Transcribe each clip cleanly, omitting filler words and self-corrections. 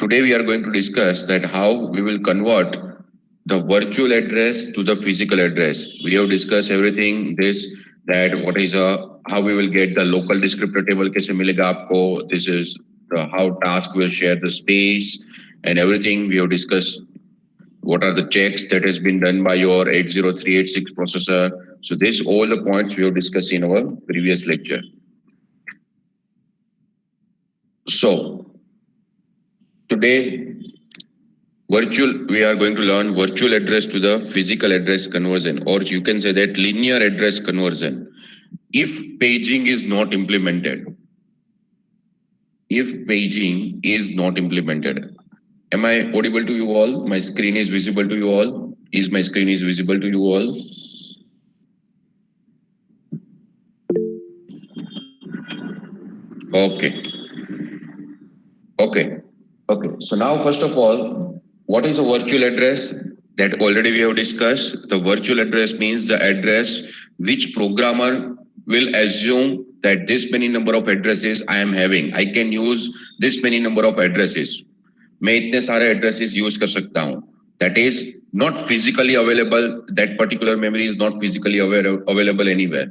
Today we are going to discuss that how we will convert the virtual address to the physical address. We have discussed everything this that what is a how we will get the local descriptor table कैसे मिलेगा आपको. This is the how task will share the space and everything we have discussed. What are the checks that has been done by your 80386 processor? So this all the points we have discussed in our previous lecture. So today we are going to learn virtual address to the physical address conversion, or you can say that linear address conversion. If paging is not implemented, am I audible to you all? My screen is visible to you all? Is my screen is visible to you all? Okay. Okay. So now, first of all, what is a virtual address? That already we have discussed. The virtual address means the address which programmer will assume that this many number of addresses I am having. I can use this many number of addresses. मैं इतने सारे addresses use कर सकता हूँ. That is not physically available. That particular memory is not physically available anywhere.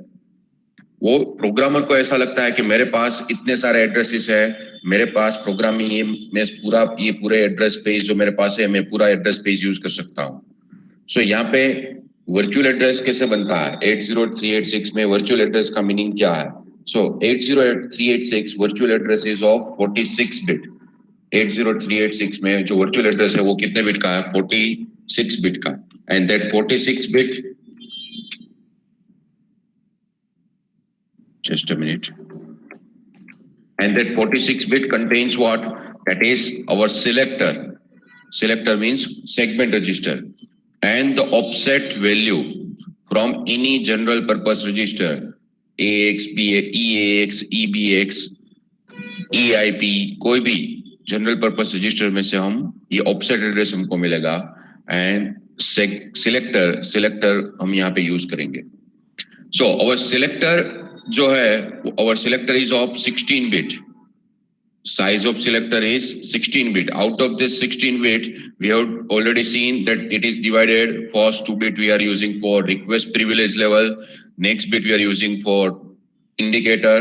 वो programmer को ऐसा लगता है कि मेरे पास इतने सारे एड्रेसेस है, मेरे पास प्रोग्रामिंग में पूरा ये पूरे एड्रेस स्पेस जो मेरे पास है मैं पूरा एड्रेस स्पेस यूज कर सकता हूँ. सो यहाँ पे वर्चुअल एड्रेस कैसे बनता है? 80386 में वर्चुअल एड्रेस का मीनिंग क्या है? सो 80386 virtual address is of 46 bit. 80386 में जो वर्चुअल एड्रेस है वो कितने बिट का है? 46 बिट का. And that 46 bit, just a minute. And that 46 bit contains what? That is our selector. Selector means segment register. And the offset value from any general purpose register, AX, EAX, EBX, EIP, कोई भी general purpose register में से हम ये offset address हमको मिलेगा. And selector हम यहाँ पे यूज करेंगे. सो आवर सिलेक्टर जो है, our selector is of 16 bit. Size of selector is 16 bit. Out of this 16 bit, we have already seen that it is divided. First 2 bit we are using for request privilege level. Next bit we are using for indicator.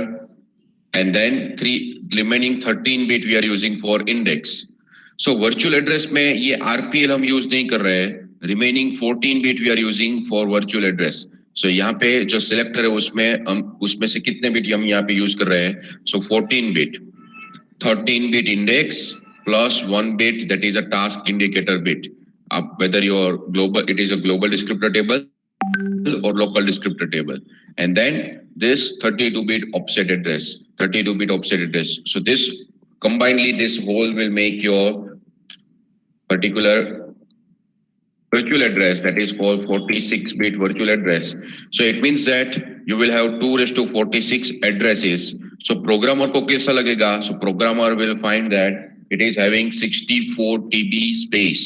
And then remaining 13 bit we are using for index. So virtual address में ये RPL हम use नहीं कर रहे हैं. Remaining 14 bit we are using for virtual address. So यहाँ पे जो सिलेक्टर है उसमें से कितने बिट हम यहाँ पे यूज कर रहे हैं? So 14 bit, 13 bit index plus 1 bit that is a task indicator bit. Whether it is a global descriptor table or local descriptor table. And then this 32 bit offset address. So this combinedly, this whole will make your particular virtual address, that is called 46 bit virtual address. So it means that you will have 2 to 46 addresses. So programmer को कैसा लगेगा? So programmer will find that it is having 64 TB space.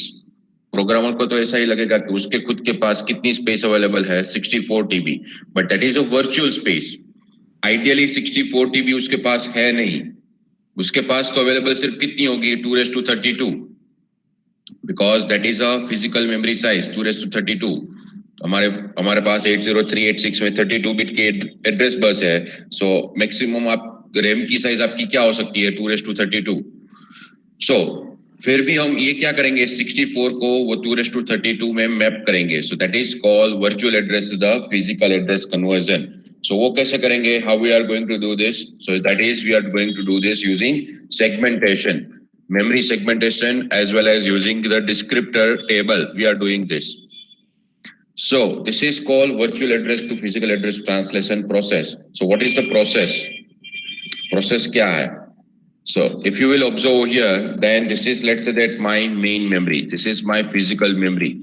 Programmer को तो ऐसा ही लगेगा कि उसके खुद के पास कितनी स्पेस अवेलेबल है? 64 TB. But that is a virtual space. Ideally 64 TB उसके पास है नहीं. उसके पास तो अवेलेबल सिर्फ कितनी होगी? 2 to 32. Because that is a physical memory size 2 to 32. हमारे पास 80386 में 32 बिट के एड्रेस बस है. सो मैक्सिमम आप रैम की साइज आपकी क्या हो सकती है? 2 to 32. सो फिर भी हम ये क्या करेंगे? 64 को वो 2 to 32 में मैप करेंगे. So that is called virtual address to the physical address conversion. So वो कैसे करेंगे? How we are going to do this? So that is we are going to do this using segmentation, memory segmentation, as well as using the descriptor table. We are doing this. So this is called virtual address to physical address translation process. So what is the process? Process क्या है? So if you will observe here, then this is, let's say that my main memory. This is my physical memory.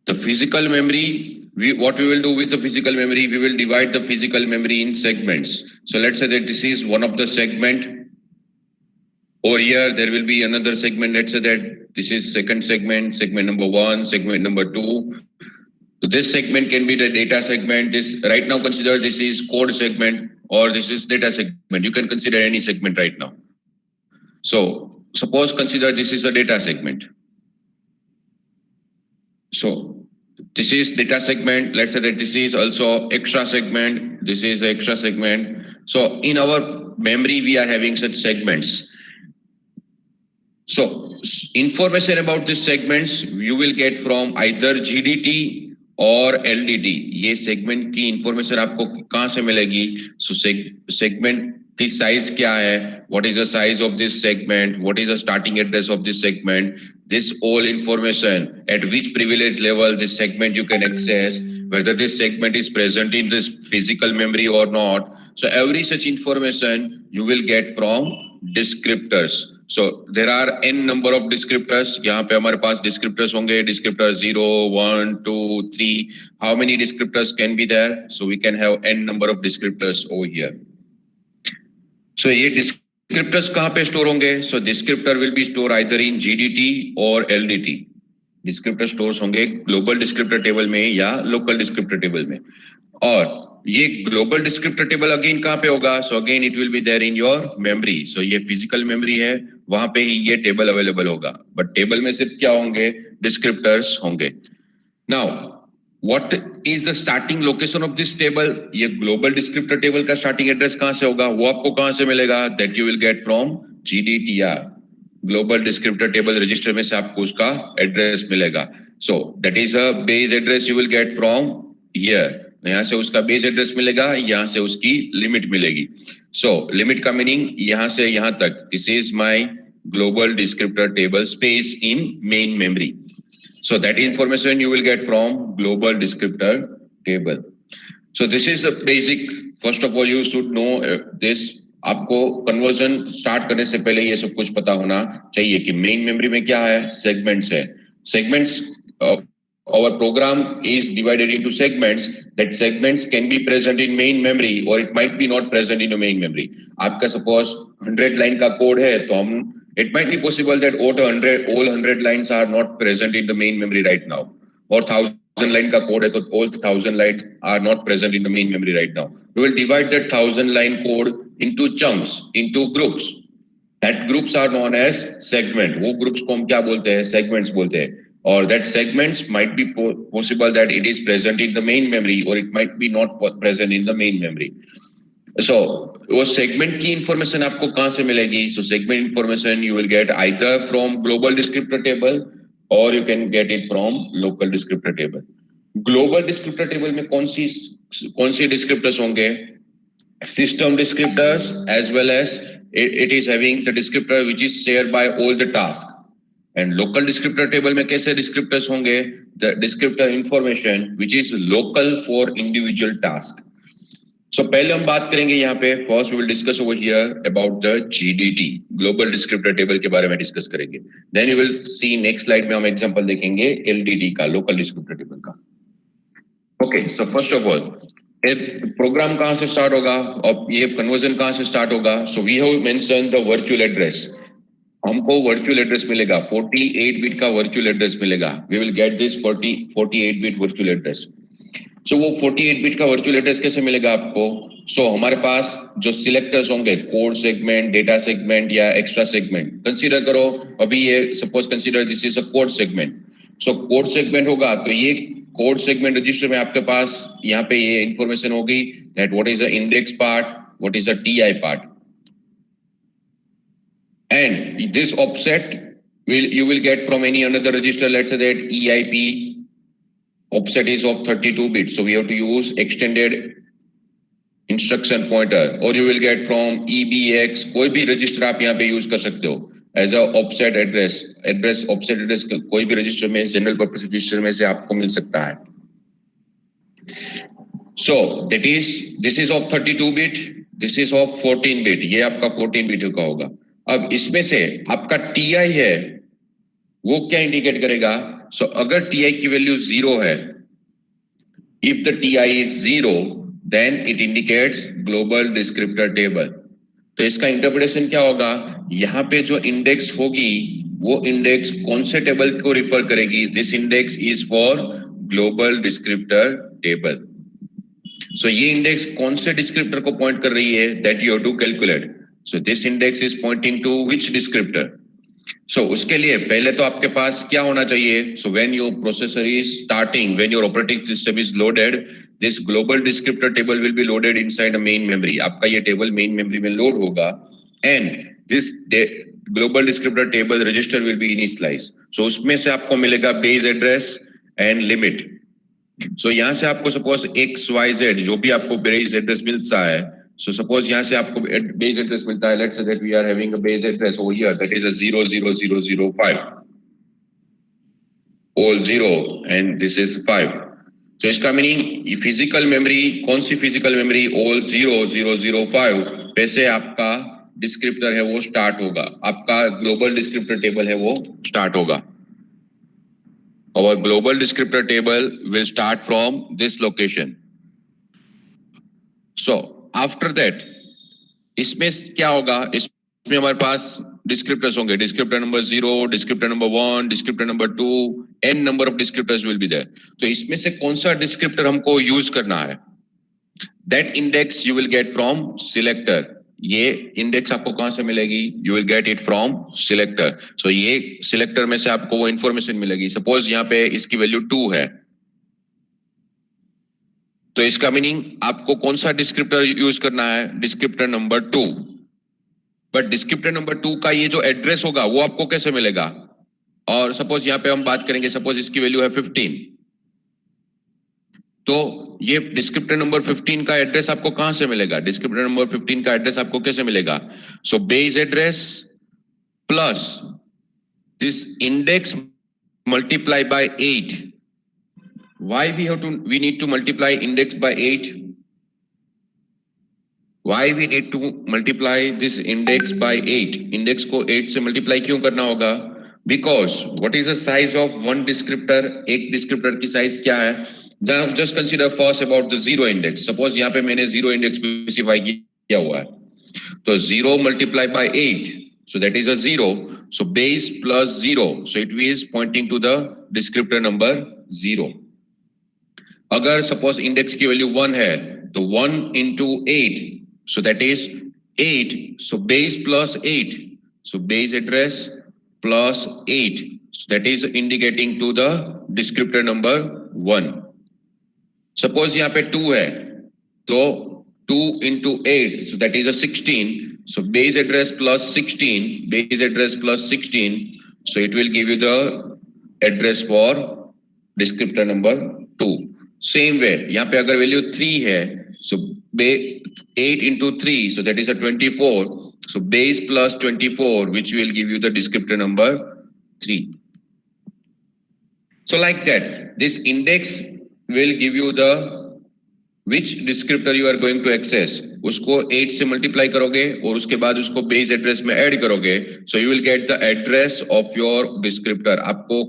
The physical memory, what we will do with the physical memory, we will divide the physical memory in segments. So let's say that this is one of the segment. Over here, there will be another segment. Let's say that this is second segment, segment number 1, segment number 2. So this segment can be the data segment. This right now consider this is code segment or this is data segment. You can consider any segment right now. So suppose consider this is a data segment. So this is data segment. Let's say that this is also extra segment. This is the extra segment. So in our memory, we are having such segments. So information about these segments you will get from either GDT और LDT. ये segment की information आपको कहाँ से मिलेगी? So segment की size क्या है? What is the size of this segment? What is the starting address of this segment? This all information at which privilege level this segment you can access, whether this segment is present in this physical memory or not. So every such information you will get from descriptors. So there are n number of descriptors. यहाँ पे हमारे पास descriptors होंगे, descriptor 0, 1, 2, 3. How many descriptors can be there? So we can have n number of descriptors over here. So ये descriptors कहाँ पे store होंगे? So descriptor will be stored either in GDT or LDT. Descriptor stores होंगे global descriptor table में या local descriptor table में. और ये ग्लोबल डिस्क्रिप्टर टेबल अगेन कहाँ पे होगा? So again it will be there in your memory. So ये फिजिकल मेमोरी है, वहां पे ही ये टेबल अवेलेबल होगा. बट टेबल में सिर्फ क्या होंगे? डिस्क्रिप्टर्स होंगे. Now what is the starting location of this table? ये ग्लोबल डिस्क्रिप्टर टेबल का स्टार्टिंग एड्रेस कहाँ से होगा? वो आपको कहाँ से मिलेगा? That you will get from GDTR. Global descriptor table register में से आपको उसका एड्रेस मिलेगा. सो that is a base address you will get from here. यहाँ से उसका बेस एड्रेस मिलेगा, यहाँ से उसकी लिमिट मिलेगी. सो लिमिट का मीनिंग यहाँ से यहाँ तक. This is my global descriptor table space in main memory. So that information you will get from global descriptor table. So this is a basic. First of all you should know this. आपको conversion start करने से पहले ये सब कुछ पता होना चाहिए कि मेन मेमोरी में क्या है, सेगमेंट्स है. Segments our program is divided into segments. That segments can be present in main memory or it might be not present in the main memory. आपका suppose 100 line का code है तो हम it might be possible that all 100 lines are not present in the main memory right now. or 1000 line का code है तो all 1000 lines are not present in the main memory right now. We will divide that 1000 line code into chunks, into groups. That groups are known as segment. वो groups को हम क्या बोलते हैं? Segments बोलते हैं. Or that segments might be possible that it is present in the main memory or it might be not present in the main memory. So वो segment की information आपको कहाँ से मिलेगी? So segment information you will get either from global descriptor table or you can get it from local descriptor table. Global descriptor table में कौन सी descriptors होंगे? System descriptors as well as it is having the descriptor which is shared by all the tasks. And local descriptor table में कैसे descriptors होंगे? The descriptor information which is local for individual task. So पहले हम बात करेंगे यहाँ पे. First we will discuss over here about the GDT, global descriptor table के बारे में discuss करेंगे. Then you will see next slide में हम example देखेंगे LDT का, local descriptor table का. Okay, so first of all, program कहाँ से स्टार्ट होगा और ये कन्वर्जन कहाँ से स्टार्ट होगा? So we have mentioned the virtual address. हमको वर्चुअल एड्रेस मिलेगा, 48 बिट का वर्चुअल एड्रेस मिलेगा. We will get this 48 bit virtual address. So वो 48 बिट का वर्चुअल एड्रेस कैसे मिलेगा आपको? सो हमारे पास जो सिलेक्टर्स होंगे, कोड सेगमेंट, डेटा सेगमेंट या एक्स्ट्रा सेगमेंट, कंसीडर करो अभी ये suppose consider this is a code segment. So code segment होगा तो ये कोड सेगमेंट रजिस्टर में आपके पास यहाँ पे ये इंफॉर्मेशन होगी that what is the index part, what is the TI part. And this offset you will get from any another register. Let's say that EIP offset is of 32 bits, so we have to use extended instruction pointer. Or you will get from EBX. कोई भी register आप यहाँ पे use कर सकते हो as a offset address. Offset address कोई भी register में, general purpose register में से आपको मिल सकता है. So this is of 32 bit, this is of 14 bit. ये आपका 14 bit का होगा. अब इसमें से आपका TI है वो क्या इंडिकेट करेगा? सो अगर TI की वैल्यू 0 है, if the TI is 0 then it indicates global descriptor table. तो इसका इंटरप्रिटेशन क्या होगा? यहाँ पे जो इंडेक्स होगी वो इंडेक्स कौन से टेबल को रिफर करेगी? This index is for global descriptor table. So ये इंडेक्स कौन से डिस्क्रिप्टर को पॉइंट कर रही है? That you have to calculate. So this index is pointing to which descriptor? So उसके लिए पहले तो आपके पास क्या होना चाहिए? So when your processor is starting, when your operating system is loaded, this global descriptor table will be loaded inside a main memory. आपका ये table main memory में load होगा, and this global descriptor table register will be initialized. So उसमें से आपको मिलेगा base address and limit. So यहाँ से आपको suppose x y z जो भी आपको base address मिलता है, so suppose यहाँ से आपको base address मिलता है, let's say that we are having a base address over here that is a 00005, all 0 and this is 5. So इसका meaning physical memory, कौन सी physical memory all 0005 पे से आपका descriptor है वो start होगा, आपका global descriptor table है वो start होगा. Our global descriptor table will start from this location. So after that, इसमें क्या होगा? इसमें हमारे पास descriptors होंगे, descriptor number 0, descriptor number 1, descriptor number 2, n number of descriptors will be there. तो इसमें से कौन सा descriptor हमको use करना है? That index you will get from selector. ये index आपको कहां से मिलेगी? You will get it from selector. So ये selector में से आपको वो information मिलेगी. Suppose यहाँ पे इसकी value 2 है, तो इसका मीनिंग आपको कौन सा डिस्क्रिप्टर यूज करना है? Descriptor number 2. But descriptor number 2 का ये जो एड्रेस होगा वो आपको कैसे मिलेगा? और सपोज यहाँ पे हम बात करेंगे, सपोज इसकी वैल्यू है 15, तो ये डिस्क्रिप्टर नंबर 15 का एड्रेस आपको कहां से मिलेगा? डिस्क्रिप्टर नंबर 15 का एड्रेस आपको कैसे मिलेगा? So base address plus this index multiply by 8. Why we need to multiply index by 8? Why we need to multiply this index by 8? Index को 8 से multiply क्यों करना होगा? Because what is the size of one descriptor? एक descriptor की size क्या है? Just consider first about the zero index. Suppose यहाँ पे मैंने zero index specify किया हुआ है, तो 0 multiply by 8, so that is a 0. So base plus 0, so it is pointing to the descriptor number 0. अगर सपोज इंडेक्स की वैल्यू 1 है, तो 1 into 8, so that is 8, so base plus 8, so base address plus 8, so that is indicating to the descriptor number 1. Suppose यहाँ पे 2 है, तो 2 into 8, so that is a 16, so base address plus 16, base address plus 16, so it will give you the address for descriptor number 2. Same way यहाँ पे अगर value 3 है, सो 8 into 3, so that is a 24, so base plus 24 which will give you the descriptor number 3. So like that, this index will give you the which descriptor you are going to access. उसको 8 से multiply करोगे और उसके बाद उसको base address में add करोगे, so you will get the address of your descriptor. आपको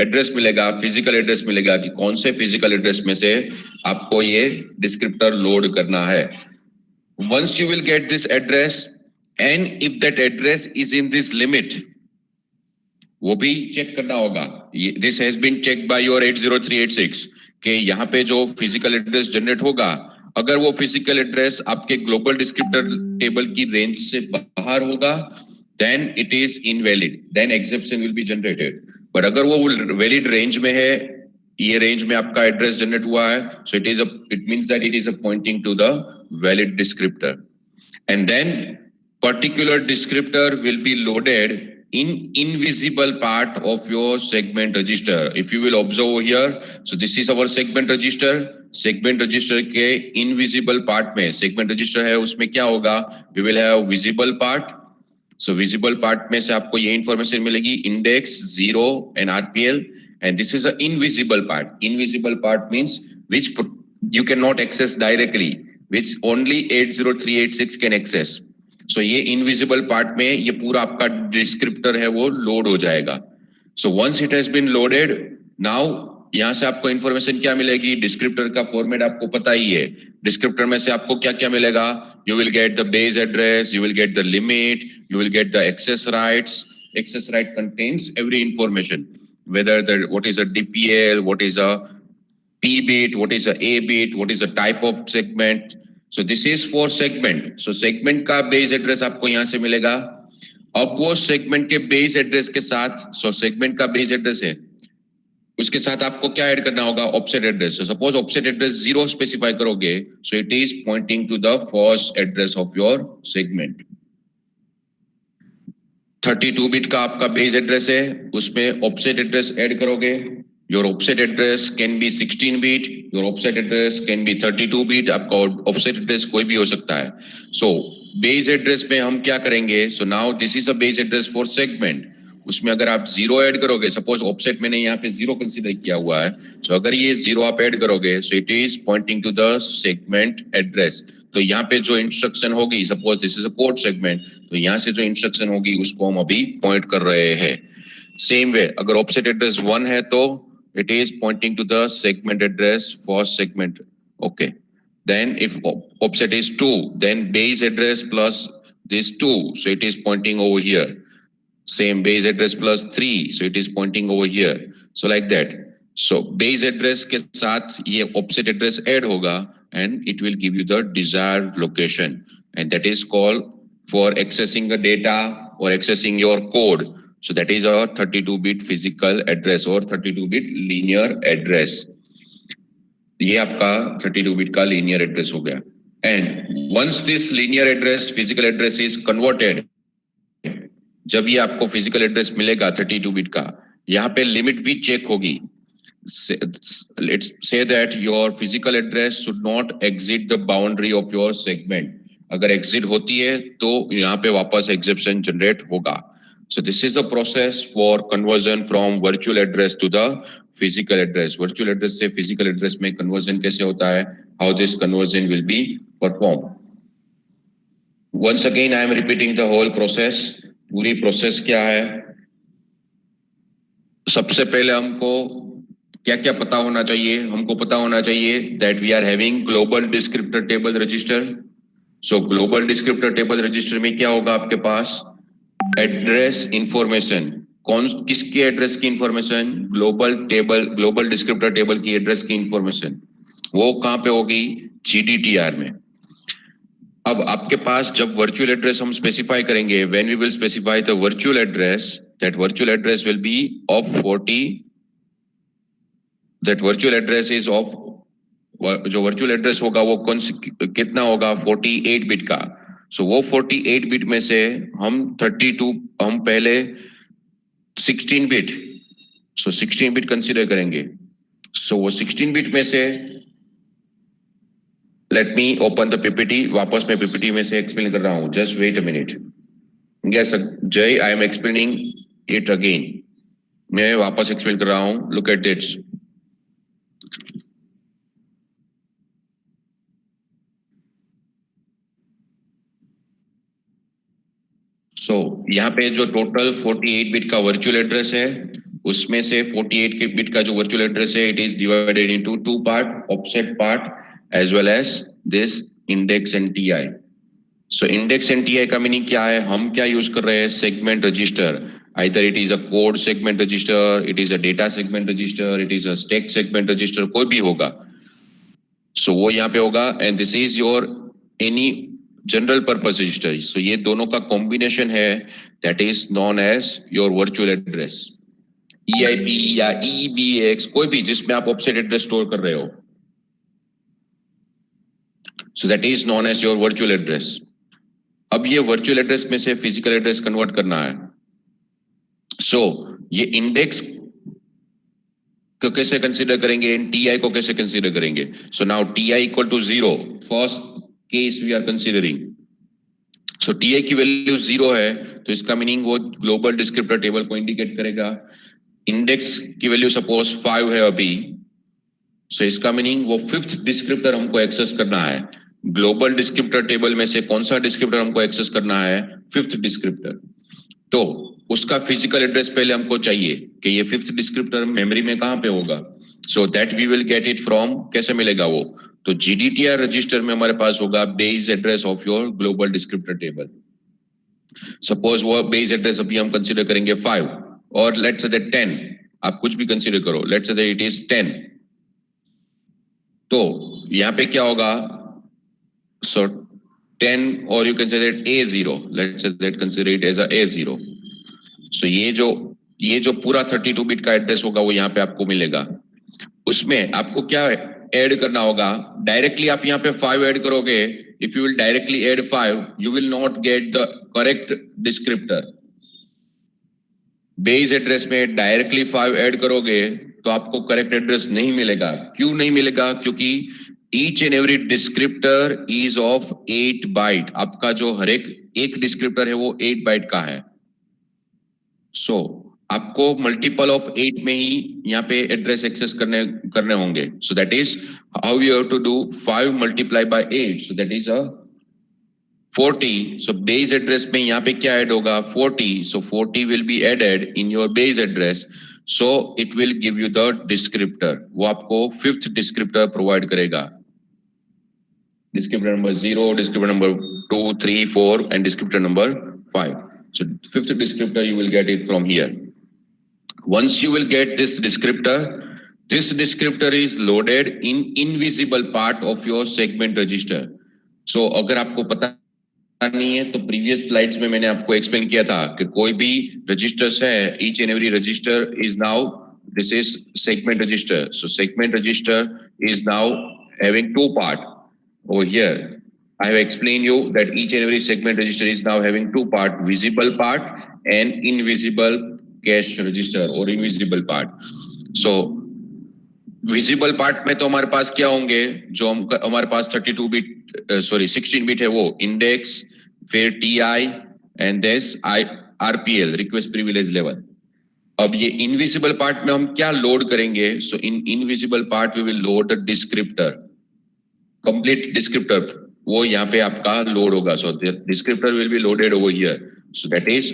एड्रेस मिलेगा, फिजिकल एड्रेस मिलेगा कि कौन से फिजिकल एड्रेस में से आपको ये डिस्क्रिप्टर लोड करना है. Once you will get this address and if that address is in this limit, वो भी चेक करना होगा. This has been check by your 80386 कि यहाँ पे जो फिजिकल एड्रेस जनरेट होगा, अगर वो फिजिकल एड्रेस आपके ग्लोबल डिस्क्रिप्टर टेबल की रेंज से बाहर होगा, then it is invalid, then exception will be generated. But अगर वो valid range में है, ये range में आपका address generate हुआ है, so it means that it is a pointing to the valid descriptor. And then particular descriptor will be loaded in invisible part of your segment register. If you will observe here, so this is our segment register. Segment register के invisible part में segment register है, उसमें क्या होगा? We will have visible part. So visible part में से आपको ये information मिलेगी, index, 0 and RPL, and this is an invisible part. Invisible part means which you cannot access directly, which only 80386 can access. So ये invisible part में ये पूरा आपका descriptor है वो load हो जाएगा. So once it has been loaded, now यहाँ से आपको information क्या मिलेगी? Descriptor का format आपको पता ही है. Descriptor में से आपको क्या क्या मिलेगा? You will get the base address, you will get the limit, you will get the access rights. Access right contains every information, whether what is a DPL, what is a P bit, what is a A bit, what is the type of segment. So this is for segment. So segment का base address आपको यहां से मिलेगा. अब वो segment के base address के साथ, सो सेगमेंट का बेस एड्रेस है, उसके साथ आपको क्या ऐड करना होगा? Offset address. Suppose offset address 0 specify करोगे, so it is pointing to the first address of your segment. 32 bit का आपका बेस एड्रेस है, उसमें ऑफसेट एड्रेस ऐड करोगे. Your offset address can be 16 bit, your offset address can be 32 bit. आपका offset address कोई भी हो सकता है. सो बेस एड्रेस में हम क्या करेंगे? So now this is a base address for segment. उसमें अगर आप 0 ऐड करोगे, सपोज ऑफसेट मैंने यहाँ पे 0 कंसीडर किया हुआ है, सो अगर ये 0 आप ऐड करोगे, so it is pointing to the segment address. तो यहाँ पे जो इंस्ट्रक्शन होगी, suppose this is a code segment, तो यहाँ से जो इंस्ट्रक्शन होगी उसको हम अभी पॉइंट कर रहे हैं. सेम वे अगर ऑफसेट एड्रेस 1 है तो it is pointing to the segment address for segment. Okay. Then if offset is 2, then base address plus this 2, so it is pointing over here. Same base address plus 3, so it is pointing over here. So like that. So base address के साथ ये offset address add होगा and it will give you the desired location, and that is called for accessing the data or accessing your code. So that is our 32-bit physical address or 32-bit linear address. ये आपका 32-bit का linear address हो गया. And once this linear address, physical address is converted, जब ये आपको physical address मिलेगा 32-bit का, यहाँ पे limit भी check होगी. Let's say that your physical address should not exceed the boundary of your segment. अगर exit होती है तो यहाँ पे वापस exception generate होगा. So this is a process for conversion from virtual address to the physical address. Virtual address से physical address में conversion कैसे होता है? How this conversion will be performed? Once again, I am repeating the whole process. पूरी process क्या है? सबसे पहले हमको क्या क्या पता होना चाहिए? हमको पता होना चाहिए that we are having global descriptor table register. So global descriptor table register में क्या होगा आपके पास? Address information. कौन किसके एड्रेस की इंफॉर्मेशन? ग्लोबल डिस्क्रिप्टर टेबल की एड्रेस की इंफॉर्मेशन. वो कहां पे होगी? GDTR में. अब आपके पास जब वर्चुअल एड्रेस हम स्पेसिफाई करेंगे, when we will specify the virtual address, that virtual address will be of 40. That virtual address is of, जो वर्चुअल एड्रेस होगा वो कितना होगा? 48 बिट का. सो वो 48 बिट में से हम 32, हम पहले 16 बिट, सो 16 बिट कंसीडर करेंगे. सो वो 16 बिट में से, let me open the PPT. वापस मैं पीपीटी में से एक्सप्लेन कर रहा हूं. Just wait a minute. Yes Jai, I am explaining it again. मैं वापस एक्सप्लेन कर रहा हूं. Look at this. सो यहाँ पे जो टोटल 48 बिट का वर्चुअल एड्रेस है, उसमें से 48 के बिट का जो वर्चुअल एड्रेस है, it is divided into 2 part, offset part as well as this index and TI. So index and TI का मीनिंग क्या है? हम क्या यूज कर रहे हैं? Segment register. Either it is a code segment register, it is a data segment register, it is a stack segment register, कोई भी होगा. सो वो यहाँ पे होगा. And this is your any general purpose register. So ये दोनों का कॉम्बिनेशन है, that is known as your virtual address. EIP या EBX, कोई भी जिसमें आप ऑफसेट एड्रेस स्टोर कर रहे हो, so that is known as your virtual address. अब ये वर्चुअल एड्रेस में से फिजिकल एड्रेस कन्वर्ट करना है. सो ये इंडेक्स को कैसे कंसीडर करेंगे? TI को कैसे कंसीडर करेंगे? So now TI equal to 0, first case we are considering. So TI की वैल्यू 0 है, तो इसका मीनिंग वो ग्लोबल डिस्क्रिप्टर टेबल को इंडिकेट करेगा. इंडेक्स की वैल्यू सपोज 5 है अभी, सो इसका मीनिंग वो फिफ्थ डिस्क्रिप्टर हमको एक्सेस करना है. ग्लोबल डिस्क्रिप्टर टेबल में से कौन सा डिस्क्रिप्टर हमको एक्सेस करना है? Fifth descriptor. तो उसका फिजिकल एड्रेस पहले हमको चाहिए कि ये फिफ्थ डिस्क्रिप्टर मेमोरी में कहां पे होगा. So that we will get it from, कैसे मिलेगा वो? तो GDTR रजिस्टर में हमारे पास होगा base address of your global descriptor table. Suppose वो बेस एड्रेस अभी हम कंसीडर करेंगे 5, और लेट्स से दैट 10. आप कुछ भी कंसीडर करो, let's say that it is 10. तो यहाँ पे क्या होगा? So 10, or you can say that A0, let's say that consider it as a A0. So ये जो पूरा 32 बिट का एड्रेस होगा वो यहाँ पे आपको मिलेगा। उसमें आपको क्या ऐड करना होगा? डायरेक्टली आप यहाँ पे 5 ऐड करोगे, if you will directly add 5, you will not get the correct descriptor. Base address में डायरेक्टली 5 ऐड करोगे तो आपको करेक्ट एड्रेस नहीं मिलेगा। क्यों नहीं मिलेगा? क्योंकि each and every descriptor is of 8 byte. आपका जो हर एक डिस्क्रिप्टर है वो 8 बाइट का है। सो आपको मल्टीपल ऑफ 8 में ही यहाँ पे एड्रेस एक्सेस करने होंगे। So that is how you have to do 5 multiply by 8, so that is 40. So base address में यहाँ पे क्या ऐड होगा? 40. So 40 will be added in your base address. So it will give you the descriptor. वो आपको 5th descriptor provide करेगा। Descriptor number 0, descriptor number 2, 3, 4 and descriptor number 5. So 5th descriptor you will get it from here. Once you will get this descriptor is loaded in invisible part of your segment register. So अगर आपको पता नहीं है तो previous slides में मैंने आपको explain किया था कि कोई भी रजिस्टर्स है, each and every register is now, this is segment register. So segment register is now having 2 part over here. I have explained you that each and every segment register is now having 2 part, visible part and invisible cache register or invisible part. So visible part में तो हमारे पास क्या होंगे? जो हमारे पास 16 bit है वो index, फिर TI and this RPL, request privilege level. अब ये इनविजिबल पार्ट में हम क्या लोड करेंगे? So in invisible part we will load the descriptor, complete descriptor, वो यहाँ पे आपका लोड होगा। So descriptor will be loaded over here, so that is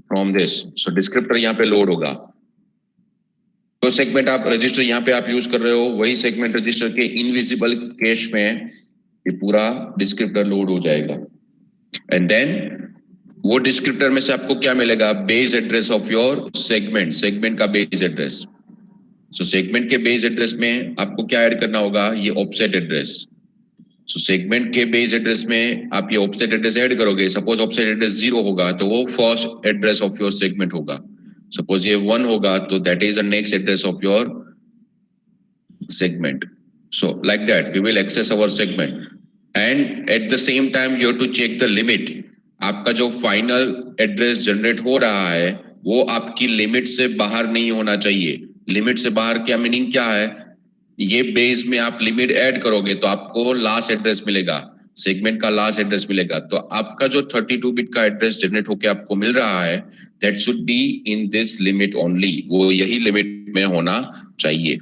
from this. So descriptor यहाँ पे लोड होगा। तो सेगमेंट आप रजिस्टर यहाँ पे आप यूज कर रहे हो, वही सेगमेंट रजिस्टर के इनविजिबल कैश में ये पूरा डिस्क्रिप्टर लोड हो जाएगा। एंड देन वो डिस्क्रिप्टर में से आपको क्या मिलेगा? Base address of your segment का बेस एड्रेस। सो सेगमेंट के बेस एड्रेस में आपको क्या ऐड करना होगा? ये ऑफसेट एड्रेस। सो सेगमेंट के बेस एड्रेस में आप ये ऑफसेट एड्रेस ऐड करोगे। सपोज ऑफसेट एड्रेस 0 होगा तो वो first address of your segment होगा। Suppose ये 1 होगा तो that is the next address of your segment. So like that we will access our segment, and at the same time you have to check the limit. आपका जो final address generate हो रहा है वो आपकी लिमिट से बाहर नहीं होना चाहिए। लिमिट से बाहर क्या मीनिंग क्या है? ये बेस में आप लिमिट ऐड करोगे तो आपको लास्ट एड्रेस मिलेगा, सेगमेंट का लास्ट एड्रेस मिलेगा। तो आपका जो 32 बिट का एड्रेस जनरेट होके आपको मिल रहा है that should be in this limit only, वो यही लिमिट में होना चाहिए,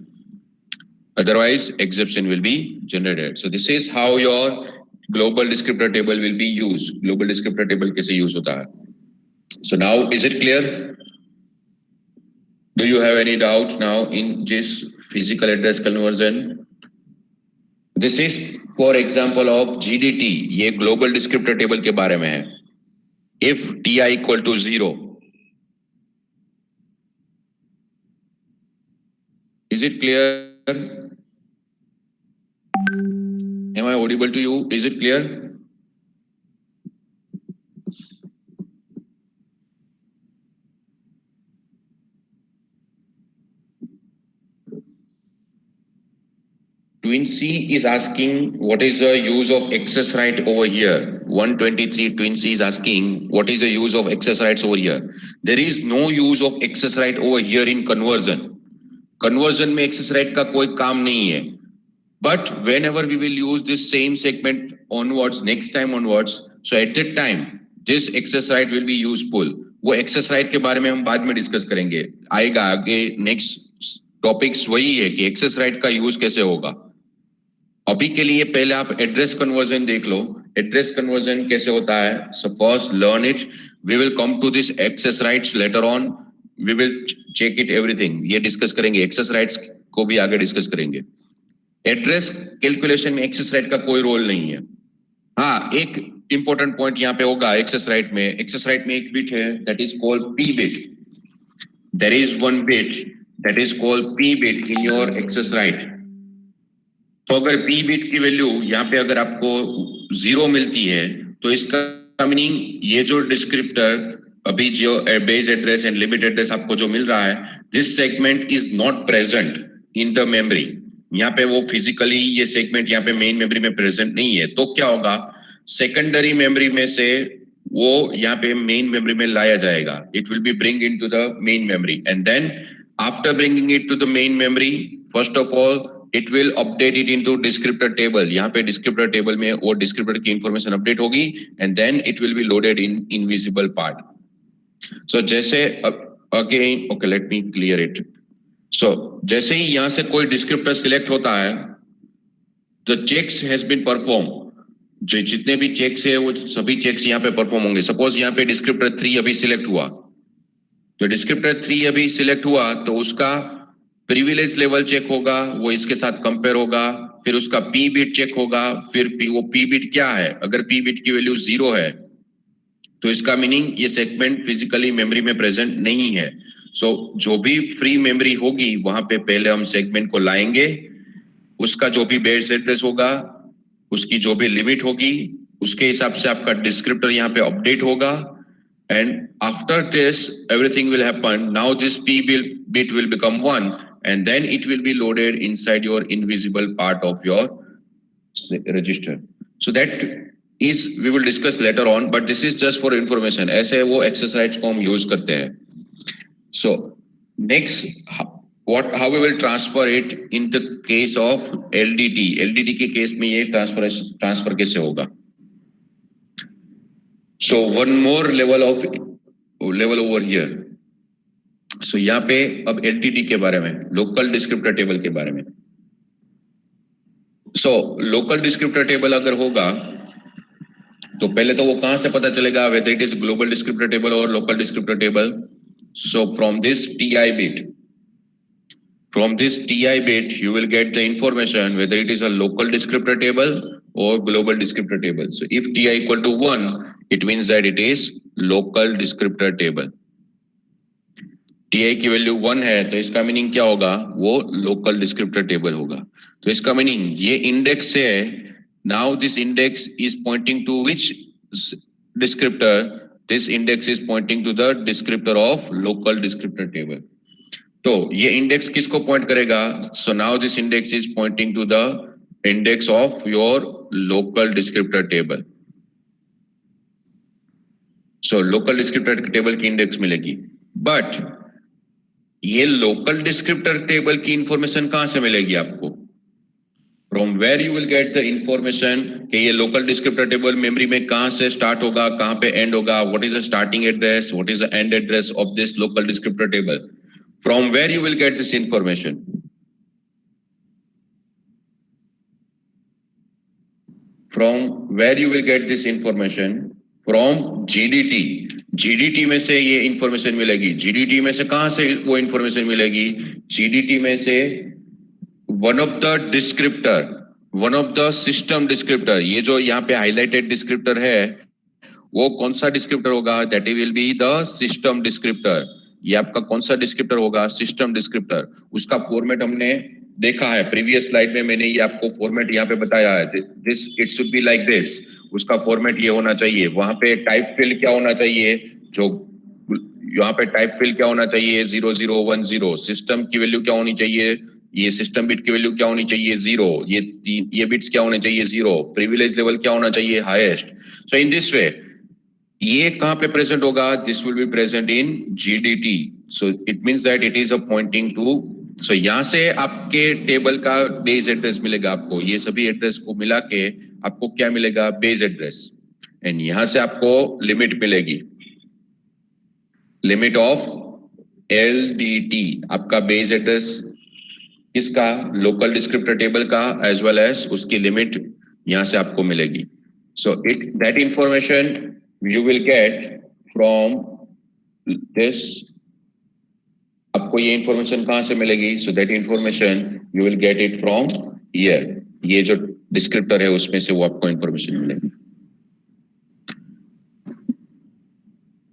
otherwise exception will be generated. So this is how your global descriptor table will be used. Global descriptor table कैसे यूज होता है? So now is it clear? Do you have any doubt now in this physical address conversion? This is for example of GDT, ये global descriptor table के बारे में है। If TI equal to 0, is it clear? Am I audible to you? Is it clear? Twin C is asking what is the use of access right over here. 123 Twin C is asking what is the use of access rights over here. There is no use of access right over here in conversion. Conversion में access right का कोई काम नहीं है। But whenever we will use this same segment onwards, next time onwards, so at that time this access right will be useful. वो access right के बारे में हम बाद में डिस्कस करेंगे, आएगा आगे। नेक्स्ट टॉपिक्स वही है कि access right का यूज कैसे होगा। अभी के लिए पहले आप एड्रेस कन्वर्जन देख लो, एड्रेस कन्वर्जन कैसे होता है। So first learn it, we will come to this access rights later on, we will check it everything, ये डिस्कस करेंगे। एक्सेस राइट्स को भी आगे डिस्कस करेंगे। एड्रेस कैलकुलेशन में एक्सेस राइट का कोई रोल नहीं है। हाँ, एक इंपॉर्टेंट पॉइंट यहाँ पे होगा एक्सेस राइट में। एक्सेस राइट में एक बिट है that is called P bit. There is one bit that is called P bit in your access right. तो अगर पी बिट की वैल्यू यहाँ पे अगर आपको जीरो मिलती है, तो इसका मीनिंग ये जो डिस्क्रिप्टर अभी जो base address and limit address आपको जो मिल रहा है, this segment is not present in the memory. यहाँ पे वो फिजिकली ये सेगमेंट यहाँ पे मेन मेमोरी में प्रेजेंट नहीं है, तो क्या होगा, सेकेंडरी मेमोरी में से वो यहाँ पे मेन मेमोरी में लाया जाएगा। It will be bring in to the main memory and then after bringing it to the main memory, first of all it will update it into descriptor table. यहाँ पे डिस्क्रिप्टर टेबल में वो descriptor की information update होगी and then it will be loaded in invisible part. So जैसे again okay let me clear it. So जैसे ही यहां से कोई डिस्क्रिप्टर सिलेक्ट होता है, the checks has been perform, जो जितने भी चेक्स है वो सभी चेक्स यहाँ पे परफॉर्म होंगे। सपोज यहाँ पे डिस्क्रिप्टर 3 अभी सिलेक्ट हुआ, तो डिस्क्रिप्टर 3 अभी सिलेक्ट हुआ तो उसका प्रिविलेज लेवल चेक होगा, वो इसके साथ कंपेयर होगा, फिर उसका पी बिट चेक होगा, फिर वो पी बिट क्या है, अगर पी बिट की वैल्यू 0 है तो इसका मीनिंग ये सेगमेंट फिजिकली मेमोरी में प्रेजेंट नहीं है। सो जो भी फ्री मेमोरी होगी वहां पे पहले हम सेगमेंट को लाएंगे, उसका जो भी बेस एड्रेस होगा, उसकी जो भी लिमिट होगी, उसके हिसाब से आपका डिस्क्रिप्टर यहाँ पे अपडेट होगा and after this everything will happen. Now this p bit will become 1 and then it will be loaded inside your invisible part of your register. So that is we will discuss later on, but this is just for information. ऐसे वो exercise को हम use करते हैं. So next how we will transfer it in the case of LDT. LDT के case में ये transfer कैसे होगा? So one more level over here. So यहाँ पे अब LTT के बारे में, लोकल डिस्क्रिप्टर टेबल के बारे में। So लोकल डिस्क्रिप्टर टेबल अगर होगा तो पहले तो वो कहां से पता चलेगा whether it is global descriptor table or local descriptor table? So from this TI bit you will get the information whether it is a local descriptor table or global descriptor table. So if TI equal to 1, it means that it is local descriptor table. TI की value 1 है तो इसका meaning क्या होगा, वो local descriptor table होगा। तो इसका मीनिंग ये इंडेक्स है, now this index is pointing to which descriptor, this index is pointing to the descriptor of local descriptor table. तो ये इंडेक्स किसको पॉइंट करेगा, so now this index is pointing to the index of your local descriptor table. So local descriptor table की index मिलेगी, but ये local descriptor table की information कहां से मिलेगी आपको, from where you will get the information कि ये लोकल डिस्क्रिप्टर टेबल मेमोरी में कहां से स्टार्ट होगा, कहां पे एंड होगा, what is the starting address, what is the end address of this local descriptor table, from where you will get this information, from where you will get this information, from GDT. GDT में से ये information मिलेगी। जीडीटी में से कहां से वो information मिलेगी, जीडीटी में से one of the descriptor, one of the system descriptor, ये जो यहाँ पे हाईलाइटेड डिस्क्रिप्टर है वो कौन सा डिस्क्रिप्टर होगा, that will be the system descriptor. ये आपका कौन सा डिस्क्रिप्टर होगा, सिस्टम डिस्क्रिप्टर। उसका फॉर्मेट हमने देखा है प्रीवियस स्लाइड में, मैंने ये आपको फॉर्मेट यहाँ पे बताया है, this it should be like this. उसका फॉर्मेट ये होना चाहिए, वहां पे टाइप फील्ड क्या होना चाहिए, जो यहाँ पे टाइप फील्ड क्या होना चाहिए 0010, सिस्टम की वैल्यू क्या होनी चाहिए, ये सिस्टम बिट की वैल्यू क्या होनी चाहिए 0, ये बिट्स क्या होने चाहिए 0, प्रिविलेज लेवल क्या होना चाहिए highest. So in this way ये कहां पे प्रेजेंट होगा, this will be present in GDT. So it means that it is a pointing to, so यहां से आपके टेबल का बेस एड्रेस मिलेगा आपको, ये सभी एड्रेस को मिला के आपको क्या मिलेगा, बेस एड्रेस, एंड यहां से आपको लिमिट मिलेगी, लिमिट ऑफ एलडीटी, आपका बेस एड्रेस इसका लोकल डिस्क्रिप्टर टेबल का एज वेल एज उसकी लिमिट यहां से आपको मिलेगी। So it that information you will get from this, आपको ये इंफॉर्मेशन कहां से मिलेगी, so that information you will get it from here, ये जो डिस्क्रिप्टर है उसमें से वो आपको इंफॉर्मेशन मिलेगी।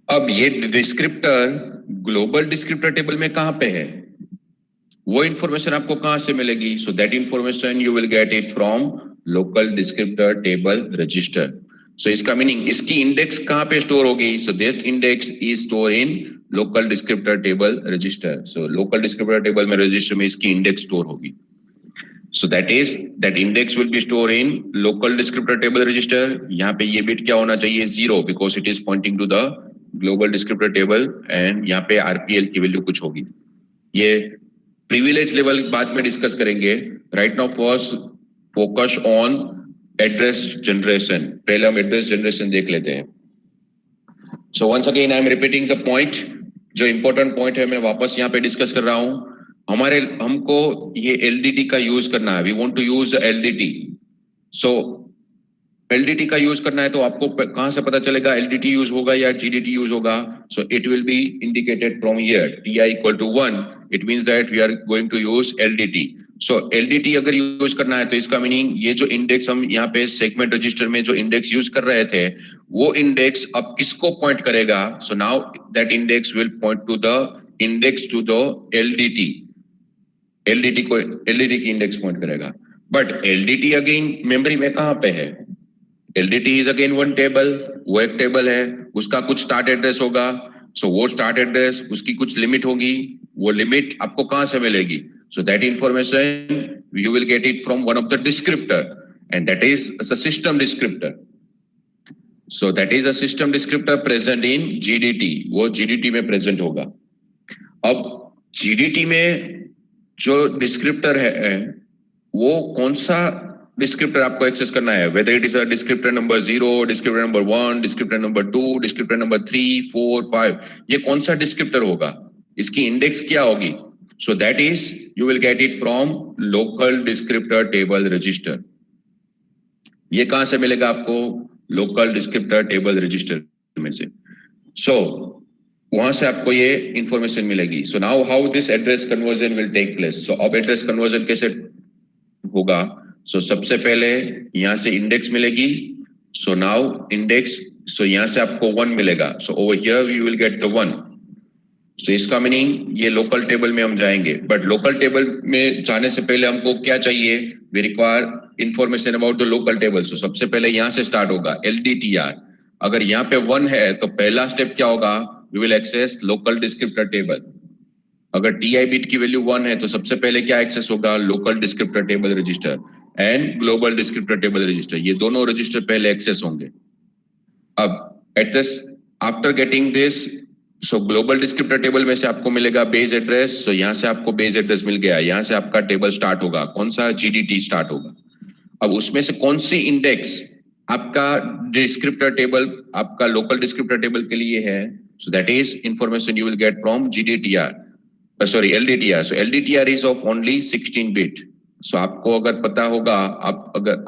अब ये डिस्क्रिप्टर ग्लोबल डिस्क्रिप्टर टेबल में कहां पे है, वो इंफॉर्मेशन आपको कहां से मिलेगी, so that information you will get it from local descriptor table register. So इसका मीनिंग इसकी इंडेक्स कहाँ पे स्टोर होगी? So that index is store in local descriptor table register. So local descriptor table में रजिस्टर में इसकी index store होगी। So that is that index will be stored in local descriptor table register. यहाँ पे ये bit क्या होना चाहिए? 0 because it is pointing to the global descriptor table and यहाँ पे RPL की वैल्यू कुछ होगी। ये प्रिविलेज लेवल बाद में डिस्कस करेंगे। Right now first focus on address generation. पहले हम एड्रेस जनरेशन देख लेते हैं। So once again I am repeating the point, जो इंपॉर्टेंट पॉइंट है मैं वापस यहाँ पे डिस्कस कर रहा हूँ। हमको ये एलडीटी का यूज करना है। We want to use LDT. So LDT का यूज करना है तो आपको कहां से पता चलेगा एलडीटी यूज होगा या जीडीटी यूज होगा? So it will be indicated from here ti equal to 1। It means that we are going to use LDT. So LDT अगर यूज करना है तो इसका मीनिंग ये जो इंडेक्स हम यहाँ पे सेगमेंट रजिस्टर में जो इंडेक्स यूज कर रहे थे वो इंडेक्स अब किसको पॉइंट करेगा? So now that index will point to the index to the LDT. LDT को एलडीटी की इंडेक्स पॉइंट करेगा। बट एलडीटी अगेन मेमोरी में कहां पे है? LDT is again one table. वो एक टेबल है, उसका कुछ स्टार्ट एड्रेस होगा। सो वो स्टार्ट एड्रेस उसकी कुछ लिमिट होगी। वो लिमिट आपको कहां से मिलेगी? So that information you will get it from one of the descriptor and that is a system descriptor. So that is a system descriptor present in GDT. वो GDT में प्रेजेंट होगा। अब जीडीटी में जो डिस्क्रिप्टर है वो कौन सा डिस्क्रिप्टर आपको एक्सेस करना है? Whether it is a descriptor number 0, descriptor number 1, descriptor number 2, descriptor number 3, 4, 5, ये कौन सा डिस्क्रिप्टर होगा? इसकी इंडेक्स क्या होगी? So that is you will get it from local descriptor table register. ये कहां से मिलेगा आपको? लोकल डिस्क्रिप्टर टेबल रजिस्टर में से। सो वहां से आपको ये इंफॉर्मेशन मिलेगी। So now how this address conversion will take place. So अब एड्रेस कन्वर्जन कैसे होगा? सो सबसे पहले यहां से इंडेक्स मिलेगी। सो नाउ इंडेक्स, सो यहां से आपको 1 मिलेगा। So over here you will get the 1। सो इसका मीनिंग ये लोकल टेबल में हम जाएंगे। बट लोकल टेबल में जाने से पहले हमको क्या चाहिए? We require information about the local table. So सबसे पहले यहां से स्टार्ट होगा LDTR। अगर यहाँ पे 1 है तो पहला स्टेप क्या होगा? We will access local descriptor table. अगर TI बिट की वैल्यू 1 है तो सबसे पहले क्या एक्सेस होगा? Local descriptor table register and global descriptor table register. ये दोनों रजिस्टर पहले एक्सेस होंगे। अब at this after getting this, so global descriptor table में से आपको मिलेगा बेस एड्रेस। सो यहां से आपको बेस एड्रेस मिल गया। यहां से आपका टेबल स्टार्ट होगा। कौन सा? GDT स्टार्ट होगा। अब उसमें से कौन सी इंडेक्स आपका डिस्क्रिप्टर टेबल, आपका लोकल डिस्क्रिप्टर टेबल के लिए है? So that is information you will get from GDTR, sorry LDTR। So LDTR is of only 16 bit। So आपको अगर पता होगा,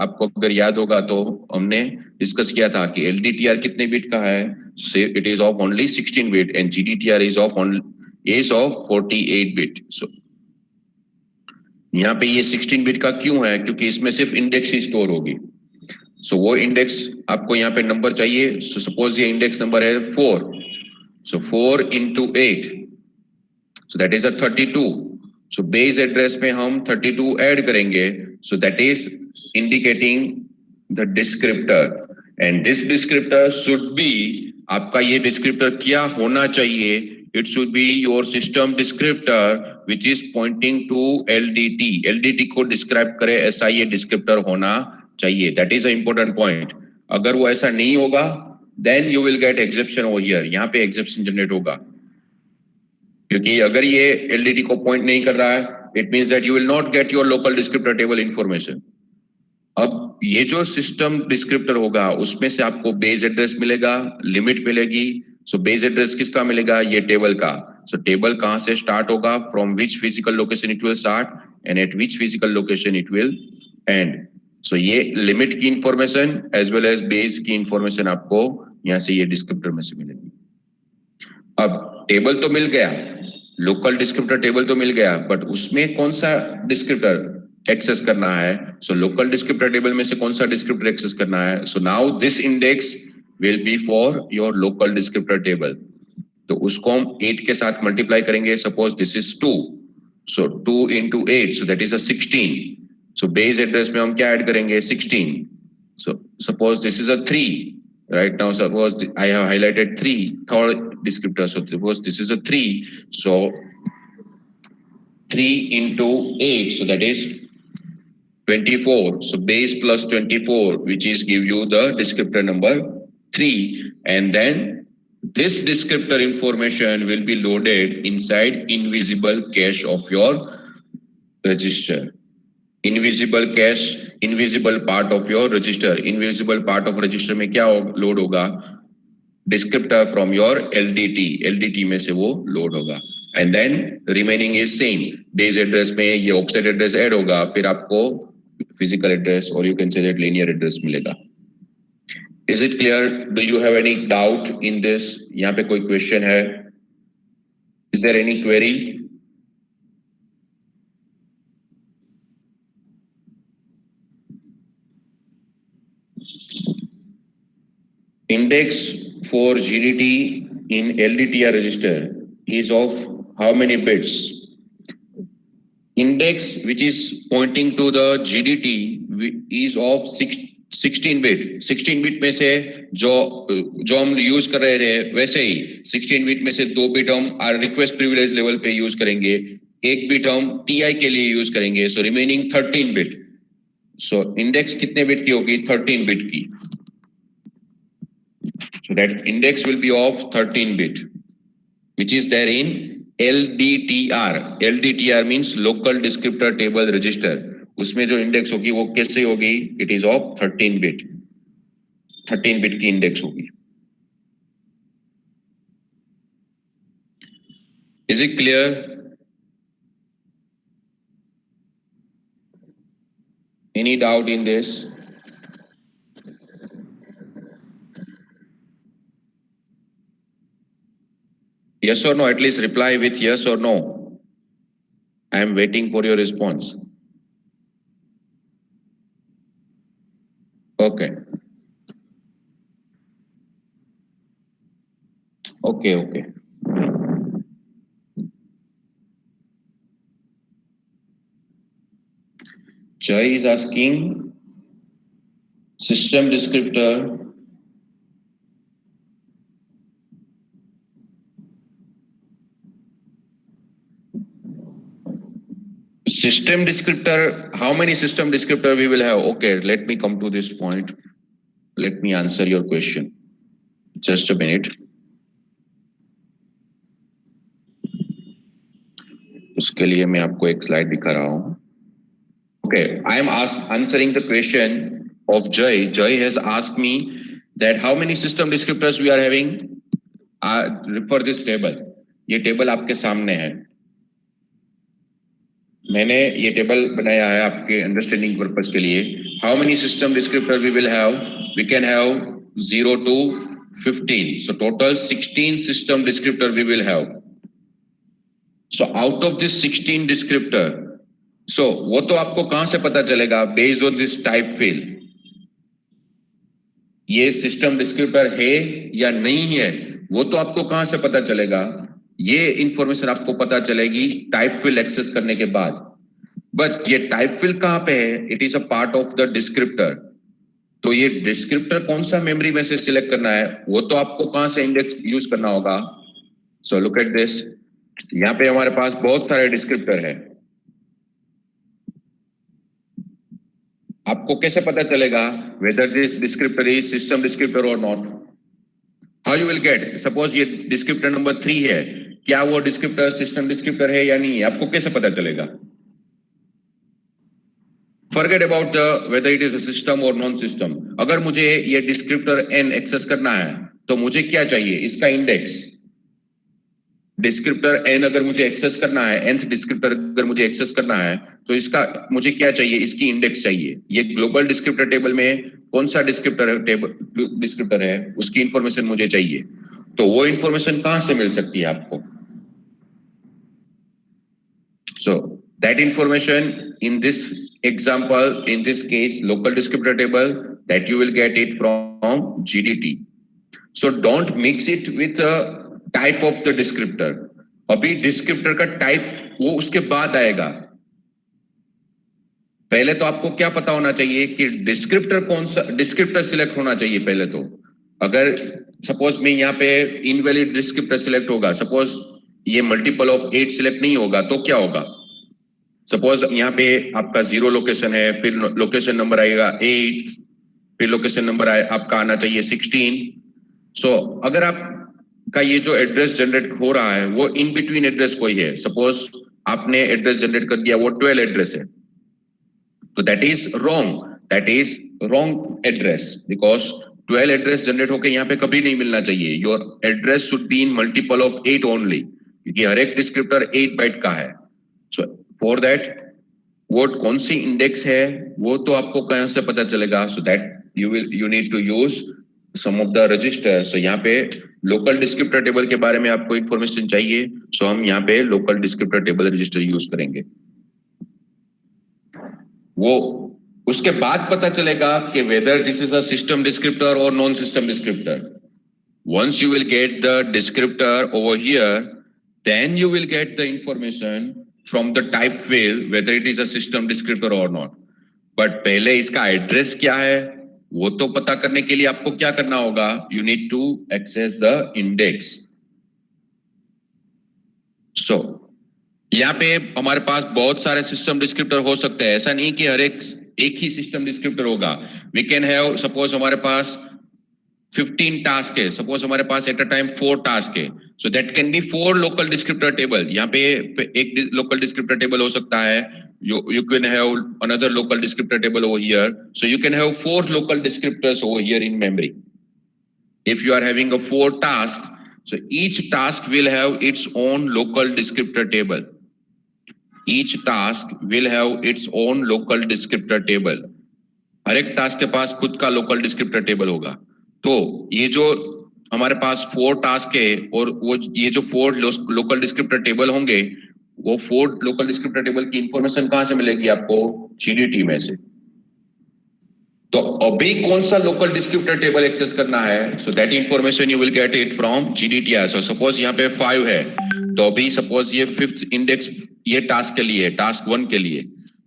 आपको अगर याद होगा तो हमने डिस्कस किया था कि LDTR कितने बिट का है? Say it is of only 16 bit and GDTR is of 48 bit। So यहाँ पे ये 16 बिट का क्यों है? क्योंकि इसमें सिर्फ इंडेक्स ही स्टोर होगी। सो वो इंडेक्स आपको यहाँ पे नंबर चाहिए। सो सपोज ये इंडेक्स नंबर है 4। सो 4 into 8, so that is a 32। so base address में हम 32 ऐड करेंगे। so that is indicating the descriptor and this descriptor should be, आपका ये descriptor क्या होना चाहिए? it should be your system descriptor which is pointing to LDT। LDT को describe करे ऐसा ये descriptor होना चाहिए। that is an important point। अगर वो ऐसा नहीं होगा then you will get exception over here। यहाँ पे exception generate होगा क्योंकि अगर ये LDT को पॉइंट नहीं कर रहा है it means that you will not get your local descriptor table information. अब ये जो सिस्टम डिस्क्रिप्टर होगा उसमें से आपको बेस एड्रेस मिलेगा, लिमिट मिलेगी। सो बेस एड्रेस किसका मिलेगा? ये टेबल का। सो टेबल कहां से स्टार्ट होगा? From which physical location it will start and at which physical location it will end. So ये लिमिट की information as well as base की इंफॉर्मेशन आपको यहाँ से ये डिस्क्रिप्टर में से मिलेगी। अब टेबल तो मिल गया, लोकल डिस्क्रिप्टर टेबल तो मिल गया, बट उसमें कौन सा डिस्क्रिप्टर एक्सेस करना है? सो लोकल डिस्क्रिप्टर टेबल में से कौन सा डिस्क्रिप्टर एक्सेस करना है? सो now this index will be for your local descriptor table. तो उसको हम 8 के साथ मल्टीप्लाई करेंगे। Suppose this is 2, so 2 into 8, so that is a 16। So base address में हम क्या ऐड करेंगे 16. So suppose this is a 3. Right now suppose I have highlighted 3 third descriptor. So suppose this is a 3. So 3 into 8, so that is 24. So base plus 24, which is give you the descriptor number 3, and then this descriptor information will be loaded inside invisible cache of your register. Invisible cache, invisible part of your register. Invisible part of register में क्या load होगा? Descriptor from your LDT. LDT में से वो load होगा. And then remaining is same. Base address में ये offset address add होगा, फिर आपको physical address or you can say that linear address मिलेगा. Is it clear? Do you have any doubt in this? यहाँ पे कोई question है? Is there any query? Index for GDT in LDTR register is of how many bits? Index which is pointing to the GDT is of 16 bit. 16 bit में से जो हम use कर रहे थे वैसे ही 16 bit में से 2 bit हम request privilege level पे यूज करेंगे, 1 bit हम TI के लिए यूज करेंगे, so remaining 13 bit. So index कितने bit की होगी? 13 bit की. So that index will be of 13 bit, which is there in LDTR. LDTR means local descriptor table register. उसमें जो index होगी वो कैसे होगी? It is of 13 bit. 13 bit की index होगी. Is it clear? Any doubt in this? Yes or no? At least reply with yes or no. I am waiting for your response. Okay. Okay. Jai is asking system descriptor. System descriptor, how many system descriptor we will have? Okay, let me come to this point. Let me answer your question. Just a minute. उसके लिए मैं आपको एक slide दिखा रहा हूँ. Okay, I am answering the question of Jai. Jai has asked me that how many system descriptors we are having. Refer this table. ये table आपके सामने है. मैंने ये टेबल बनाया है आपके अंडरस्टैंडिंग पर्पस के लिए. How many system descriptor we will have? We can have 0 to 15. So total 16 system descriptor we will have. So out of this 16 descriptor, so वो तो आपको कहां से पता चलेगा? Based on this type field. ये सिस्टम डिस्क्रिप्टर है या नहीं है वो तो आपको कहां से पता चलेगा? ये इंफॉर्मेशन आपको पता चलेगी टाइप फील्ड एक्सेस करने के बाद. बट ये टाइप फील्ड कहां पे है? It is a part of the descriptor. तो ये डिस्क्रिप्टर कौन सा मेमोरी में से सिलेक्ट करना है वो तो आपको कहां से इंडेक्स यूज करना होगा. So look at this. यहाँ पे हमारे पास बहुत सारे डिस्क्रिप्टर है. आपको कैसे पता चलेगा whether this descriptor is system descriptor or not? How you will get? Suppose ये descriptor number 3 है, क्या वो descriptor system descriptor है या नहीं है? आपको कैसे पता चलेगा? Forget about the whether it is a system or non-system. अगर मुझे ये descriptor n एक्सेस करना है तो मुझे क्या चाहिए? इसका इंडेक्स. डिस्क्रिप्टर n अगर मुझे एक्सेस करना है, nth डिस्क्रिप्टर अगर मुझे एक्सेस करना है तो इसका मुझे क्या चाहिए? इसकी इंडेक्स चाहिए. ये ग्लोबल डिस्क्रिप्टर टेबल में कौन सा डिस्क्रिप्टर है उसकी इंफॉर्मेशन मुझे चाहिए. तो वो इंफॉर्मेशन कहां से मिल सकती है आपको? So that information in this example, in this case, local descriptor table, that you will get it from GDT. So don't mix it with a type of the descriptor. अभी descriptor का type वो उसके बाद आएगा. पहले तो आपको क्या पता होना चाहिए कि डिस्क्रिप्टर कौन सा, डिस्क्रिप्टर सिलेक्ट होना चाहिए पहले तो। अगर सपोज में यहाँ पे इनवैलिड डिस्क्रिप्टर सिलेक्ट होगा, सपोज ये मल्टीपल ऑफ 8 सिलेक्ट नहीं होगा तो क्या होगा? सपोज यहाँ पे आपका 0 लोकेशन है, फिर लोकेशन नंबर आएगा 8, फिर लोकेशन नंबर आपका आना चाहिए 16। सो अगर आपका ये जो एड्रेस जनरेट हो रहा है वो इन बिटवीन एड्रेस कोई है, सपोज आपने एड्रेस जनरेट कर दिया वो 12 एड्रेस है, तो that is wrong, that is wrong address, because 12 address generate होकर यहाँ पे कभी नहीं मिलना चाहिए। Your address should be in multiple of 8 only, क्योंकि हर एक डिस्क्रिप्टर 8 बाइट का है। सो फॉर दैट वो कौन सी इंडेक्स है वो तो आपको कहां से पता चलेगा? So that you need to use some of the register. So यहाँ पे लोकल डिस्क्रिप्टर टेबल के बारे में आपको इंफॉर्मेशन चाहिए, सो हम यहाँ पे local descriptor table register use करेंगे। वो उसके बाद पता चलेगा कि whether this is a system descriptor और non system descriptor. once you will get the descriptor over here, then you will get the information from the type field whether it is a system descriptor or not. but पहले इसका address क्या है वो तो पता करने के लिए आपको क्या करना होगा? you need to access the index. so यहाँ पे हमारे पास बहुत सारे सिस्टम डिस्क्रिप्टर हो सकते हैं, ऐसा नहीं कि हर एक ही सिस्टम डिस्क्रिप्टर होगा। वी कैन हैव, सपोज हमारे पास 15 टास्क है, सपोज हमारे पास एट अ टाइम 4 टास्क है, so that can be 4 local descriptor table. यहाँ पे एक लोकल डिस्क्रिप्टर टेबल हो सकता है, you can have another local descriptor table over here, so you can have 4 local descriptors over here in memory. If you are having a 4 task, so each task will have its own local descriptor table. Each task will have its own local descriptor table. हर एक task के पास खुद का local descriptor table होगा। तो ये जो हमारे पास 4 task है और वो ये जो 4 लोकल डिस्क्रिप्टर टेबल होंगे, वो 4 लोकल डिस्क्रिप्टर टेबल की इंफॉर्मेशन कहां से मिलेगी आपको? जीडीटी में से। तो अभी कौन सा लोकल डिस्क्रिप्टर टेबल एक्सेस करना है? So that information you will get it from GDT. So suppose यहाँ पे 5 है, तो अभी सपोज ये 5th इंडेक्स ये टास्क के लिए है, टास्क 1 के लिए,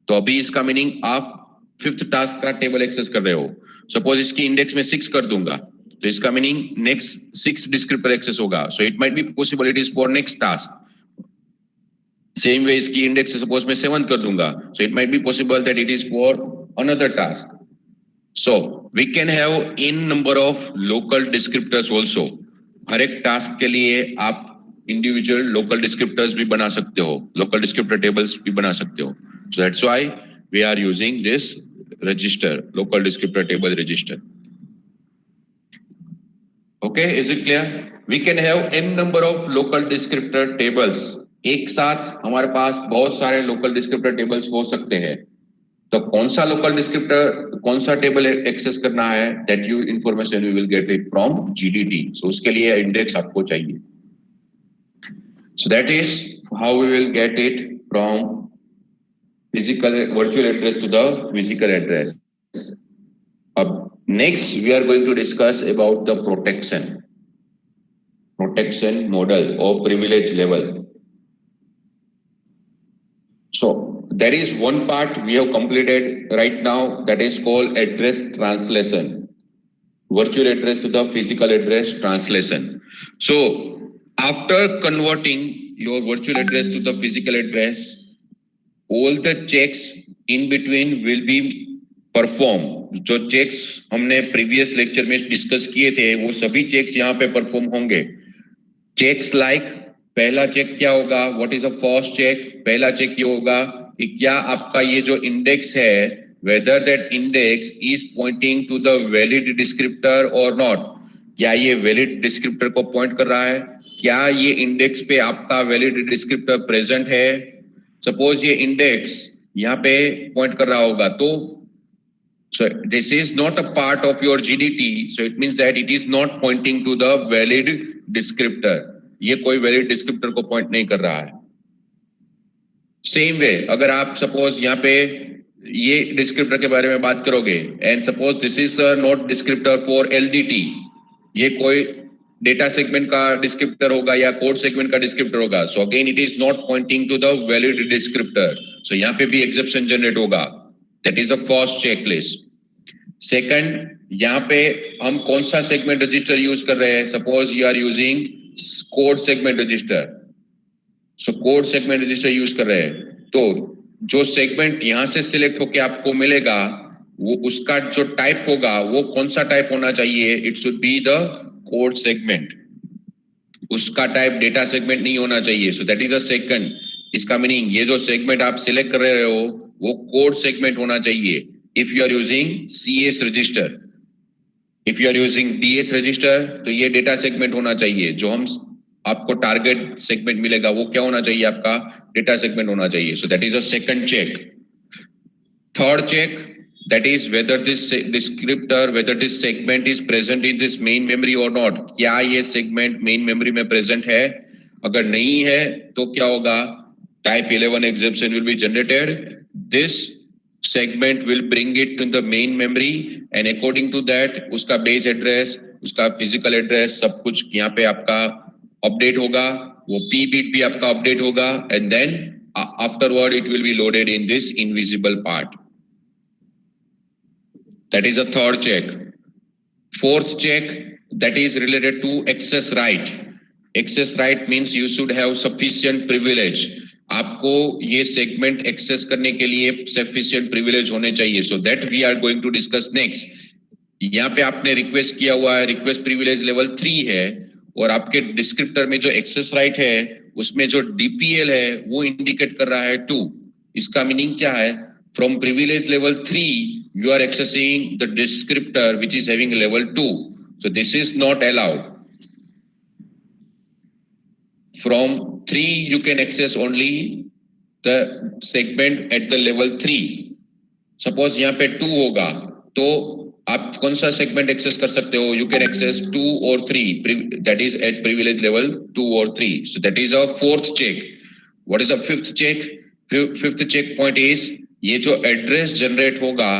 तो अभी इसका मीनिंग आप 5th टास्क का टेबल एक्सेस कर रहे हो। सपोज इसकी इंडेक्स में 6 कर दूंगा, तो इसका मीनिंग नेक्स्ट 6 डिस्क्रिप्टर एक्सेस होगा। So it might be possible it is for next task. Same way इसकी इंडेक्स सपोज मैं 7 कर दूंगा, so it might be possible that it is for another task. So we can have in number of local descriptors also. हर एक task के लिए आप individual local descriptors भी बना सकते हो, लोकल डिस्क्रिप्टर टेबल्स भी बना सकते हो। So that's why we are using this register, local descriptor table register. Okay, is it clear? We can have n number of local descriptor tables. एक साथ हमारे पास बहुत सारे लोकल डिस्क्रिप्टर टेबल्स हो सकते हैं। तो कौन सा लोकल डिस्क्रिप्टर, कौन सा टेबल एक्सेस करना है, that you information you will get it from GDT. So उसके लिए इंडेक्स आपको चाहिए। So that is how we will get it from physical virtual address to the physical address. अब next we are going to discuss about the protection model और privilege level. So there is one part we have completed right now, that is called address translation, virtual address to the physical address translation. So after converting your virtual address to the physical address, all the checks in between will be performed. जो checks हमने previous lecture में discuss किए थे वो सभी checks यहाँ पे perform होंगे। Checks like पहला चेक क्या होगा? What is a first check? पहला चेक ये होगा कि क्या आपका ये जो इंडेक्स है, whether that index is pointing to the valid descriptor और नॉट। क्या ये वैलिड डिस्क्रिप्टर को पॉइंट कर रहा है? क्या ये इंडेक्स पे आपका वैलिड डिस्क्रिप्टर प्रेजेंट है? सपोज ये इंडेक्स यहाँ पे पॉइंट कर रहा होगा, तो so this is not a part of your GDT, so it means that it is not pointing to the valid descriptor. ये कोई वैलिड डिस्क्रिप्टर को पॉइंट नहीं कर रहा है। सेम वे अगर आप सपोज यहाँ पे ये डिस्क्रिप्टर के बारे में बात करोगे and suppose this is not descriptor for LDT, ये कोई डेटा सेगमेंट का डिस्क्रिप्टर होगा या कोड सेगमेंट का डिस्क्रिप्टर होगा, so again it is not pointing to the valid descriptor. So यहाँ पे भी एक्सेप्शन जनरेट होगा That is the first checklist. Second, यहाँ पे हम कौन सा सेगमेंट रजिस्टर यूज कर रहे हैं? Suppose you are using code segment register, so code segment register use कर रहे हैं, तो जो सेगमेंट यहां से सिलेक्ट होके आपको मिलेगा वो उसका जो टाइप होगा वो कौन सा टाइप होना चाहिए? It should be the code segment, उसका टाइप डेटा सेगमेंट नहीं होना चाहिए. So that is a second. इसका मीनिंग ये जो सेगमेंट आप सिलेक्ट कर रहे हो वो कोड सेगमेंट होना चाहिए. If you are using CS register, if you are using DS register, तो ये डेटा सेगमेंट होना चाहिए. जो हम आपको टारगेट सेगमेंट मिलेगा वो क्या होना चाहिए? आपका डेटा सेगमेंट होना चाहिए. So that is a second check. Third check, that is whether this descriptor, whether this segment is present in this main memory or not. क्या ये segment main memory में present है? अगर नहीं है तो क्या होगा? Type 11 exception will be generated. This segment will bring it to the main memory and according to that उसका base address, उसका physical address सब कुछ यहाँ पे आपका update होगा, वो P bit भी आपका update होगा and then afterward it will be loaded in this invisible part. That is a third check. Fourth check, that is related to access right. Access right means you should have sufficient privilege. आपको ये segment access करने के लिए sufficient privilege होने चाहिए. So that we are going to discuss next. यहाँ पे आपने request किया हुआ है, request privilege level 3 है और आपके descriptor में जो access right है उसमें जो DPL है वो indicate कर रहा है 2. इसका meaning क्या है? From privilege level 3 you are accessing the descriptor which is having level 2. So this is not allowed. From 3 you can access only the segment at the level 3. Suppose यहाँ पे 2 होगा तो आप कौन सा segment access कर सकते हो? You can access 2 or 3, that is at privilege level 2 or 3. So that is our fourth check. What is the fifth check? Fifth check point is ये जो एड्रेस जनरेट होगा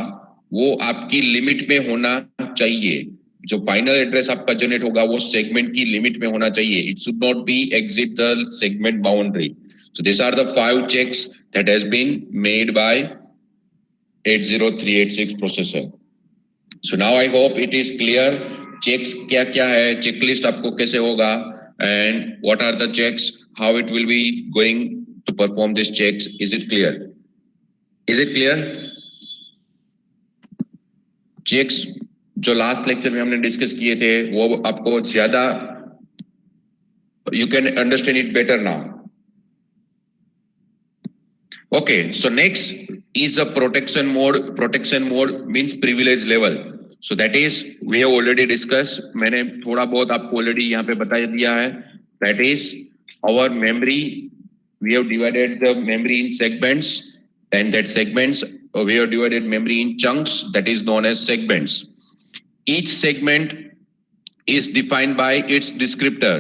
वो आपकी लिमिट में होना चाहिए. जो फाइनल एड्रेस आपका जनरेट होगा वो सेगमेंट की लिमिट में होना चाहिए. It should not be exit the segment boundary. So this are the 5 checks that has been made by 80386 processor. So now I hope it is clear. Checks क्या क्या है, चेकलिस्ट आपको कैसे होगा and what are the checks, how it will be going to perform this checks. Is it clear? Is it clear? Checks जो last lecture में हमने discuss किए थे वो आपको ज्यादा you can understand it better now. Okay, so next is a protection mode. Protection mode means privilege level. So that is we have already discussed. मैंने थोड़ा बहुत आपको already यहाँ पे बता दिया है. That is our memory. We have divided the memory in segments. And that segments, we have divided memory in chunks, that is known as segments. Each segment is defined by its descriptor.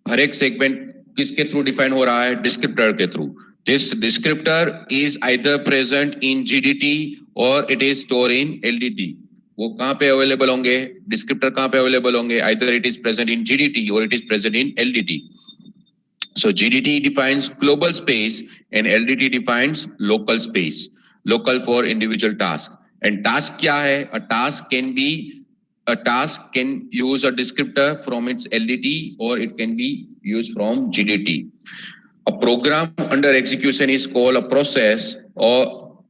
हर एक segment किसके through define हो रहा है? Descriptor के through. This descriptor is either present in GDT or it is stored in LDT. वो कहाँ पे available होंगे? Descriptor कहाँ पे available होंगे? Either it is present in GDT or it is present in LDT. So GDT defines global space and LDT defines local space, local for individual task. And task क्या है? A task can use a descriptor from its LDT or it can be used from GDT. A program under execution is called a process or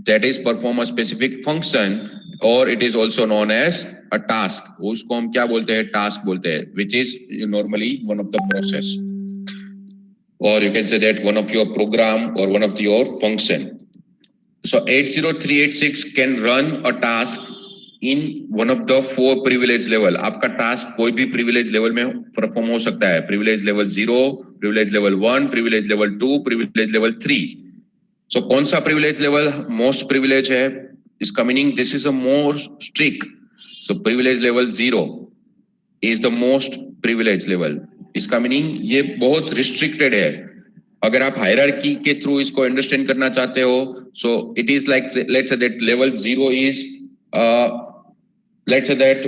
that is perform a specific function or it is also known as a task. उसको हम क्या बोलते हैं? Task बोलते हैं, which is normally one of the process. Or you can say that one of your program or one of your function. So 80386 can run a task in one of the 4 privilege level. आपका task कोई भी privilege level में perform हो सकता है. Privilege level 0, privilege level 1, privilege level 2, privilege level 3. So कौन सा privilege level most privilege है? इसका meaning this is a more strict. So privilege level 0 is the most privilege level. इसका मीनिंग ये बहुत रिस्ट्रिक्टेड है. अगर आप हायरार्की के थ्रू इसको अंडरस्टैंड करना चाहते हो, so it is like let's say that level 0 is let's say that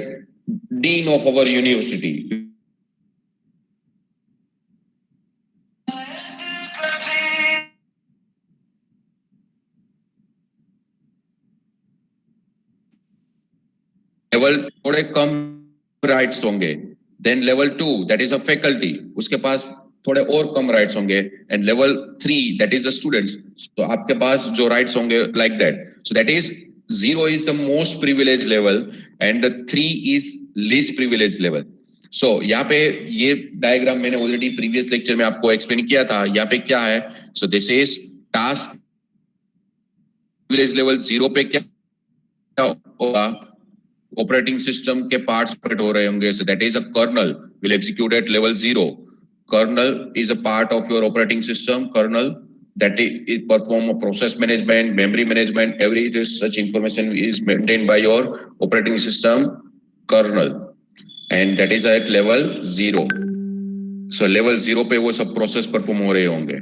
dean of our university. Level थोड़े कम राइट्स होंगे. Then level 2 that is a faculty, उसके पास थोड़े और कम राइट्स होंगे. And level 3 that is the students, तो आपके पास जो राइट्स होंगे like that. So that is 0 is the most privileged level and the 3 is least privileged level. So यहाँ पे ये डायग्राम मैंने ऑलरेडी प्रीवियस लेक्चर में आपको एक्सप्लेन किया था. यहाँ पे क्या है? So this is task privilege level 0 पे क्या होगा? ऑपरेटिंग सिस्टम के पार्ट्स ऑपरेट हो रहे होंगे. So that is a kernel will execute at level 0. Kernel is a part of your operating system. Kernel that it perform a process management, memory management, every such information is maintained by your operating system kernel, and that is at level 0. So level 0 पे वो सब process perform हो रहे होंगे.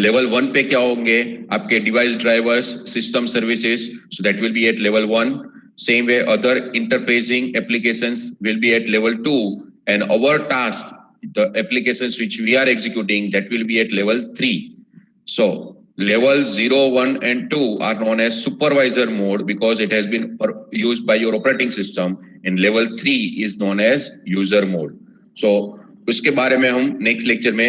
Level 1 पे क्या होंगे? आपके device drivers, system services, so that will be at level 1. Same way other interfacing applications will be at level 2, and our task, the applications which we are executing, that will be at level 3. So level 0, 1 and 2 are known as supervisor mode because it has been used by your operating system, and level 3 is known as user mode. So उसके बारे में हम next lecture में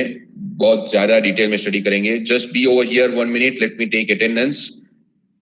बहुत ज्यादा detail में study करेंगे. Just be over here 1 minute, let me take attendance.